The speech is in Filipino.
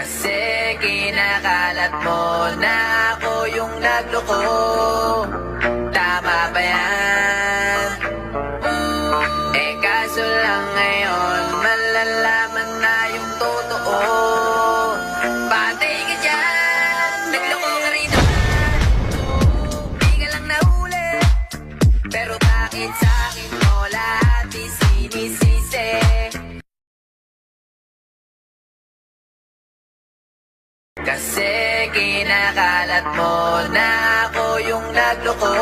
Kasi kinakalat mo na ako yung nagloko. Tama ba yan? Eh kaso lang ngayon malalaman na yung totoo. Patay ka dyan, nagloko ka rin naman. Di ka lang nahuli, pero bakit sa'kin mo lahat isinisisi? Kasi kinakalat mo na ako yung nagloko.